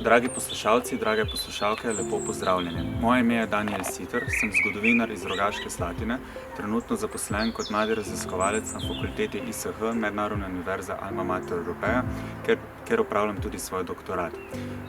Dragi poslušalci, drage poslušalke, lepo pozdravljeni. Moje ime je Daniel Siter, sem zgodovinar iz Rogaške Slatine, trenutno zaposlen kot mladi raziskovalec na fakulteti ISH Mednarodne univerze Alma Mater Europaea, kjer opravljam tudi svoj doktorat.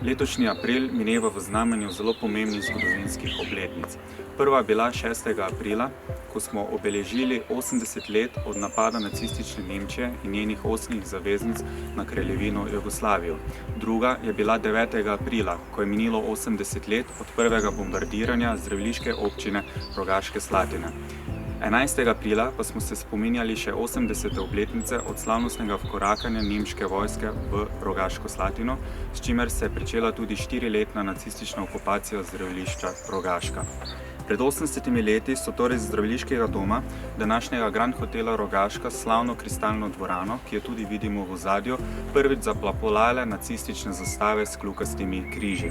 Letošnji april mineva v znamenju zelo pomembnih zgodovinskih obletnic. Prva je bila 6. aprila, ko smo obeležili 80 let od napada nacistične Nemčije in njenih 8 zaveznic na Kraljevino Jugoslavijo. Druga je bila 9. aprila, ko je minilo 80 let od prvega bombardiranja zdraviliške občine Rogaške Slatine. 11. aprila pa smo se spominjali še 80. obletnice od slavnostnega vkorakanja nemške vojske v Rogaško Slatino, s čimer se je pričela tudi 4-letna nacistična okupacija zdravilišča Rogaška. Pred 80 leti so torej z zdraviliškega doma, današnjega Grand Hotela Rogaška, slavno kristalno dvorano, ki jo tudi vidimo v ozadju, prvič zaplapolale nacistične zastave s kljukastimi križi.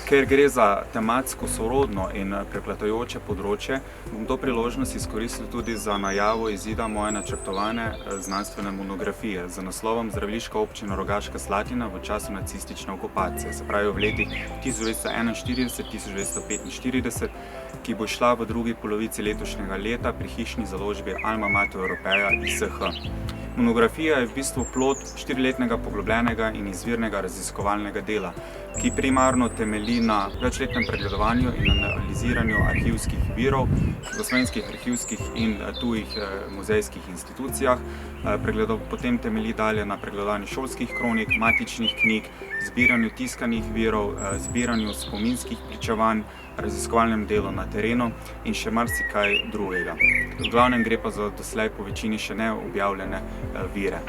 Ker gre za tematsko sorodno in prepletajoče področje, bom to priložnost izkoristil tudi za najavo izida moje načrtovane znanstvene monografije z naslovom Zdraviliška občina Rogaška Slatina v času nacistične okupacije, se pravi v letih 1941-1945, ki bo šla v drugi polovici letošnjega leta pri hišni založbi Alma Mater Europaea ISH. Monografija je v bistvu plod 4-letnega poglobljenega in izvirnega raziskovalnega dela, ki primarno temelji na večletnem pregledovanju in analiziranju arhivskih virov v slovenskih arhivskih in tujih muzejskih institucijah. Potem temelji dalje na pregledovanju šolskih kronik, matičnih knjig, zbiranju tiskanih virov, zbiranju spominskih pričevanj, raziskovalnem delu na terenu in še marsikaj drugega. V glavnem gre pa za doslej po večini še ne objavljene vire.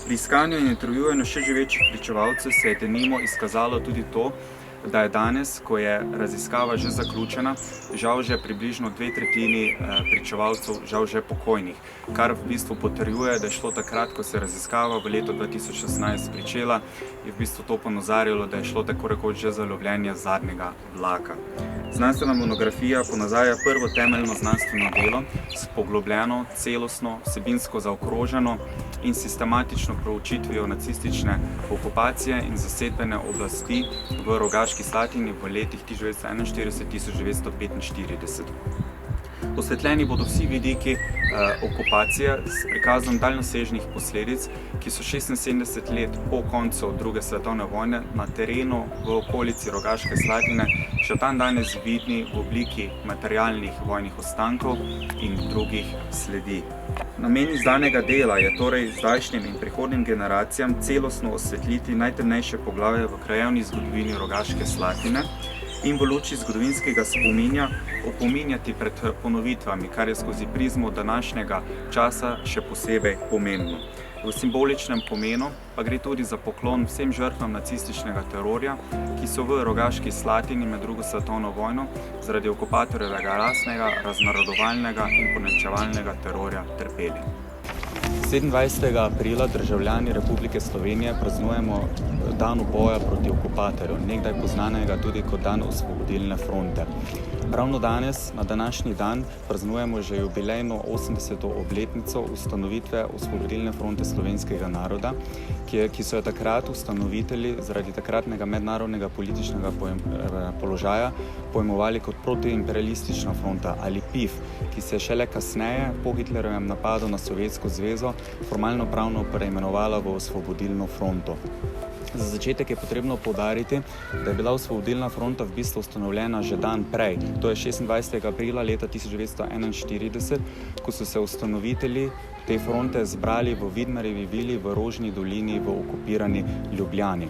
Pri iskanju in intervjuvanju še živečih pričevalcev se je denimo izkazalo tudi to, da je danes, ko je raziskava že zaključena, žal že približno 2/3 pričevalcev žal že pokojnih, kar v bistvu potrjuje, da je šlo takrat, ko se je raziskava v letu 2016 pričela, je v bistvu to ponazarjalo, da je šlo tako rekoč že za lovljenje zadnjega vlaka. Znanstvena monografija ponazarja prvo temeljno znanstveno delo s poglobljeno, celostno, vsebinsko zaokroženo in sistematično proučitvijo nacistične okupacije in zasedbene oblasti v Rogaški Slatini v letih 1941-1945. Osvetljeni bodo vsi vidiki okupacije s prikazom daljnosežnih posledic, ki so 76 let po koncu druge svetovne vojne na terenu v okolici Rogaške Slatine še dan danes vidni v obliki materialnih vojnih ostankov in drugih sledi. Namen izdanega dela je torej zdajšnjim in prihodnjim generacijam celostno osvetliti najtemnejše poglavje v krajevni zgodovini Rogaške Slatine in v luči zgodovinskega spominja opominjati pred ponovitvami, kar je skozi prizmo današnjega časa še posebej pomembno. V simboličnem pomenu pa gre tudi za poklon vsem žrtvam nacističnega terorja, ki so v Rogaški Slatini med drugo svetovno vojno zaradi okupatorjevega rasnega, raznarodovalnega in ponemčevalnega terorja trpeli. 27. aprila državljani Republike Slovenije praznujemo dan boja proti okupatorju, nekdaj poznanega tudi kot dan Osvobodilne fronte. Ravno danes, na današnji dan, praznujemo že jubilejno 80. obletnico ustanovitve Osvobodilne fronte slovenskega naroda, ki so jo takrat ustanovitelji zaradi takratnega mednarodnega političnega položaja pojmovali kot protiimperialistična fronta ali PIF, ki se je šele kasneje po Hitlerjevem napadu na Sovjetsko zvezo formalno pravno preimenovala v Osvobodilno fronto. Za začetek je potrebno poudariti, da je bila Osvobodilna fronta v bistvu ustanovljena že dan prej, to je 26. aprila leta 1941, ko so se ustanovitelji te fronte zbrali v Vidmarjevi vili v Rožni dolini v okupirani Ljubljani.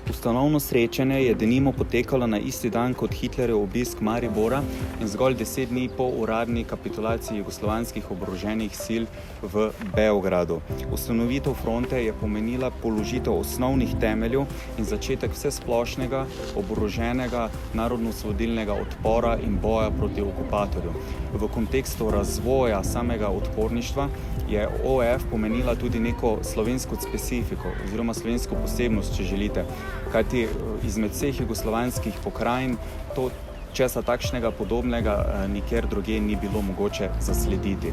Ustanovno srečanje je denimo potekalo na isti dan kot Hitlerjev obisk Maribora in zgolj 10 dni po uradni kapitulaciji jugoslovanskih oboroženih sil v Beogradu. Ustanovitev fronte je pomenila položitev osnovnih temeljev in začetek vsesplošnega, oboroženega, narodno-osvobodilnega odpora in boja proti okupatorju. V kontekstu razvoja samega odporništva je OF pomenila tudi neko slovensko specifiko oziroma slovensko posebnost, če želite, kajti izmed vseh jugoslovanskih pokrajin to česa takšnega podobnega nikjer drugje ni bilo mogoče zaslediti.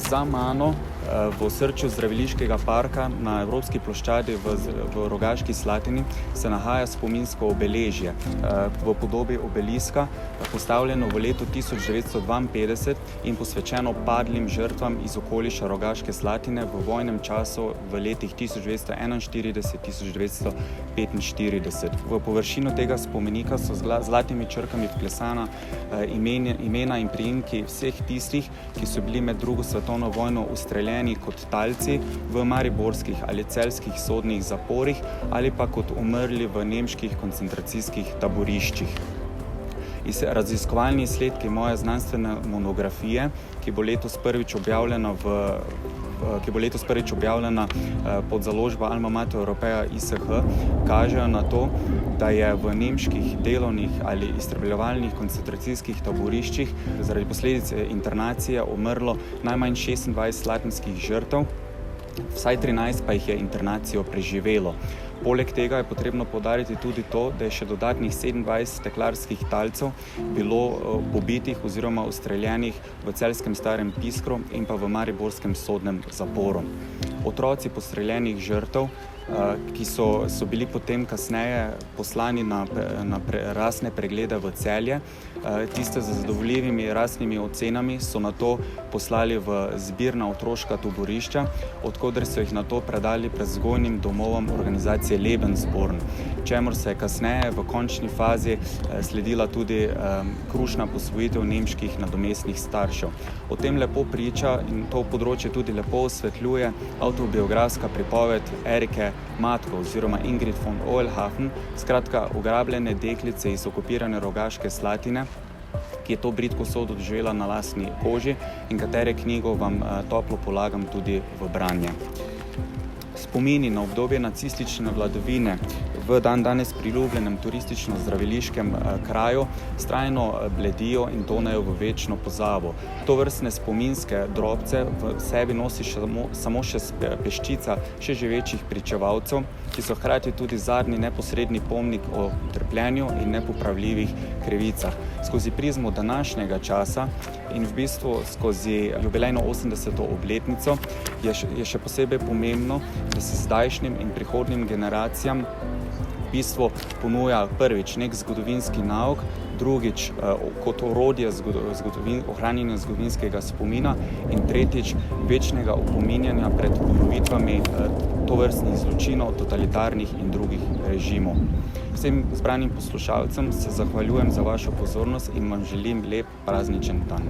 Za mano V osrčju zdraviliškega parka na Evropski ploščadi v Rogaški Slatini se nahaja spominsko obeležje v podobi obeliska, postavljeno v letu 1952 in posvečeno padlim žrtvam iz okoliša Rogaške Slatine v vojnem času v letih 1941-1945. V površino tega spomenika so z zlatimi črkami vklesana imena in priimki vseh tistih, ki so bili med drugo svetovno vojno ustreljeni kot talci v mariborskih ali celjskih sodnih zaporih ali pa kot umrli v nemških koncentracijskih taboriščih. Raziskovalni izsledki moje znanstvene monografije, ki bo letos prvič objavljena pod založbo Alma Mater Europaea ISH, kažejo na to, da je v nemških delovnih ali iztrebljevalnih koncentracijskih taboriščih zaradi posledic internacije umrlo najmanj 26 slatinskih žrtev, vsaj 13 pa jih je internacijo preživelo. Poleg tega je potrebno poudariti tudi to, da je še dodatnih 27 steklarskih talcev bilo pobitih oziroma ustreljenih v celjskem Starem Piskru in pa v mariborskem sodnem zaporu. Otroci postreljenih žrtev, ki so bili potem kasneje poslani na rasne preglede v Celje, tiste z zadovoljivimi rasnimi ocenami so nato poslali v zbirna otroška taborišča, odkoder so jih nato predali prevzgojnim domovom organizacije Lebensborn, čemur se je kasneje v končni fazi sledila tudi krušna posvojitev nemških nadomestnih staršev. O tem lepo priča in to področje tudi lepo osvetljuje avtobiografska pripoved Erike Matko oziroma Ingrid von Oelhafen, skratka ugrabljene deklice iz okupirane Rogaške Slatine, ki je to bridko usodo doživela na lastni koži in katere knjigo vam toplo polagam tudi v branje. Spomini na obdobje nacistične vladavine v danes priljubljenem turistično-zdraviliškem kraju vztrajno bledijo in tonejo v večno pozabo. Tovrstne spominske drobce v sebi nosi samo še peščica še živečih pričevalcev, ki so hkrati tudi zadnji neposredni pomnik o trpljenju in nepopravljivih krivicah. Skozi prizmo današnjega časa in v bistvu skozi jubilejno 80. obletnico je še posebej pomembno, da se zdajšnjim in prihodnjim generacijam v bistvu ponuja prvič nek zgodovinski nauk, drugič kot orodje ohranjanja zgodovinskega spomina in tretjič večnega opominjanja pred ponovitvami tovrstnih zločinov, totalitarnih in drugih režimov. Vsem zbranim poslušalcem se zahvaljujem za vašo pozornost in vam želim lep prazničen dan.